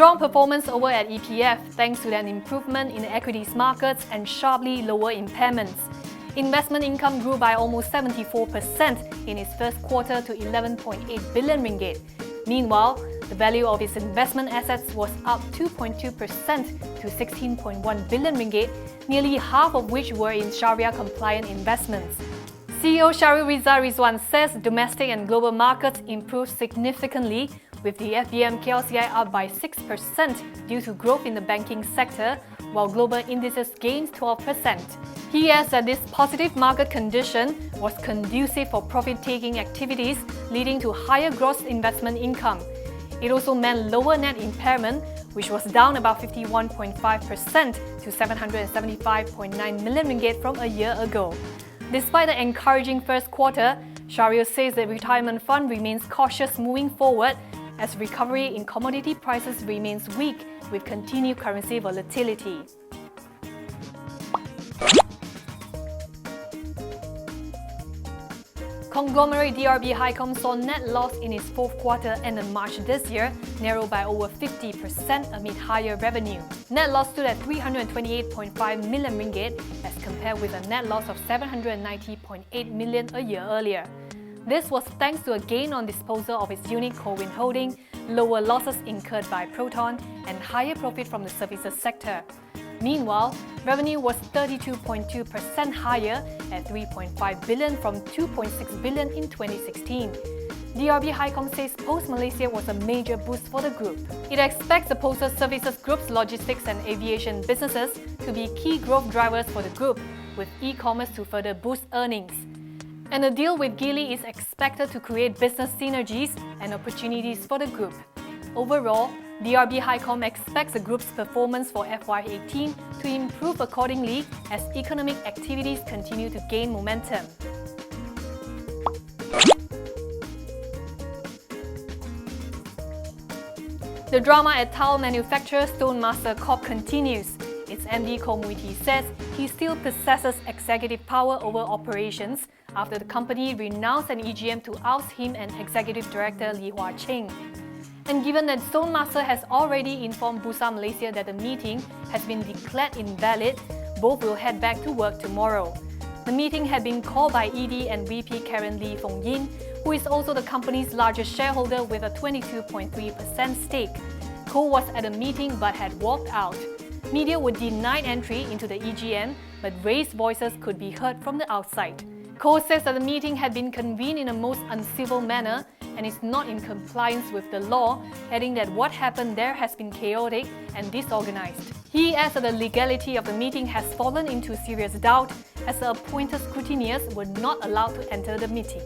Strong performance over at EPF thanks to an improvement in the equities markets and sharply lower impairments. Investment income grew by almost 74% in its first quarter to 11.8 billion ringgit. Meanwhile, the value of its investment assets was up 2.2% to 16.1 billion ringgit, nearly half of which were in Sharia-compliant investments. CEO Shahril Rizal Rizwan says domestic and global markets improved significantly, with the FBM KLCI up by 6% due to growth in the banking sector, while global indices gained 12%. He adds that this positive market condition was conducive for profit-taking activities, leading to higher gross investment income. It also meant lower net impairment, which was down about 51.5% to 775.9 million ringgit from a year ago. Despite the encouraging first quarter, Shahril says the retirement fund remains cautious moving forward as recovery in commodity prices remains weak with continued currency volatility. Conglomerate DRB-Hicom saw net loss in its fourth quarter ended March this year, narrowed by over 50% amid higher revenue. Net loss stood at 328.5 million ringgit as compared with a net loss of 790.8 million a year earlier. This was thanks to a gain on disposal of its unit convened holding, lower losses incurred by Proton, and higher profit from the services sector. Meanwhile, revenue was 32.2% higher at 3.5 billion from 2.6 billion in 2016. DRB-Hicom says Post-Malaysia was a major boost for the group. It expects the Postal Services Group's logistics and aviation businesses to be key growth drivers for the group, with e-commerce to further boost earnings. And the deal with Geely is expected to create business synergies and opportunities for the group. Overall, DRB-Hicom expects the group's performance for FY18 to improve accordingly as economic activities continue to gain momentum. The drama at tile manufacturer Stone Mastercups continues. Its MD Koh Mui Tee says he still possesses executive power over operations after the company renounced an EGM to oust him and Executive Director Lee Hua Cheng. And given that Stone Master has already informed Bursa Malaysia that the meeting has been declared invalid, both will head back to work tomorrow. The meeting had been called by ED and VP Karen Lee Fong Yin, who is also the company's largest shareholder with a 22.3% stake. Koh was at the meeting but had walked out. Media were denied entry into the EGM, but raised voices could be heard from the outside. Koh says that the meeting had been convened in a most uncivil manner and is not in compliance with the law, adding that what happened there has been chaotic and disorganized. He adds that the legality of the meeting has fallen into serious doubt as the appointed scrutineers were not allowed to enter the meeting.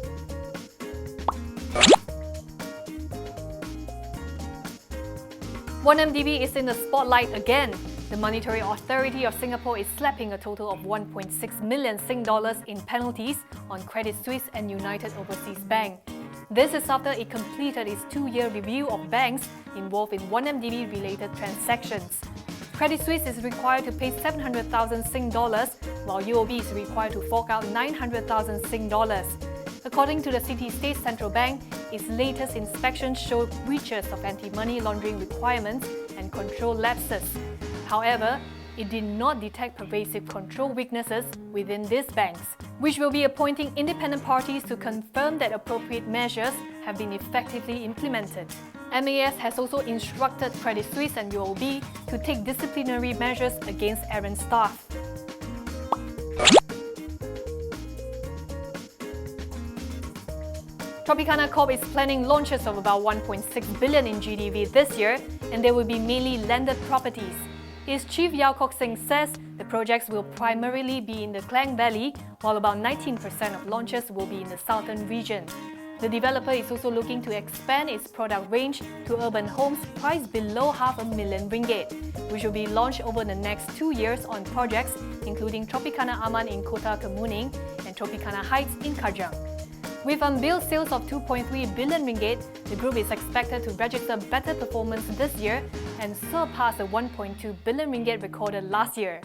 OneMDB is in the spotlight again. The Monetary Authority of Singapore is slapping a total of 1.6 million Sing dollars in penalties on Credit Suisse and United Overseas Bank. This is after it completed its 2-year review of banks involved in OneMDB-related transactions. Credit Suisse is required to pay 700,000 Sing dollars, while UOB is required to fork out 900,000 Sing dollars. According to the City State Central Bank, its latest inspection showed breaches of anti-money laundering requirements and control lapses. However, it did not detect pervasive control weaknesses within these banks, which will be appointing independent parties to confirm that appropriate measures have been effectively implemented. MAS has also instructed Credit Suisse and UOB to take disciplinary measures against errant staff. Tropicana Corp is planning launches of about 1.6 billion in GDV this year, and they will be mainly landed properties. Its chief Yao Kok Seng says the projects will primarily be in the Klang Valley, while about 19% of launches will be in the southern region. The developer is also looking to expand its product range to urban homes priced below RM500,000, which will be launched over the next 2 years on projects including Tropicana Aman in Kota Kemuning and Tropicana Heights in Kajang. With unbilled sales of 2.3 billion ringgit, the group is expected to register better performance this year and surpass the 1.2 billion ringgit recorded last year.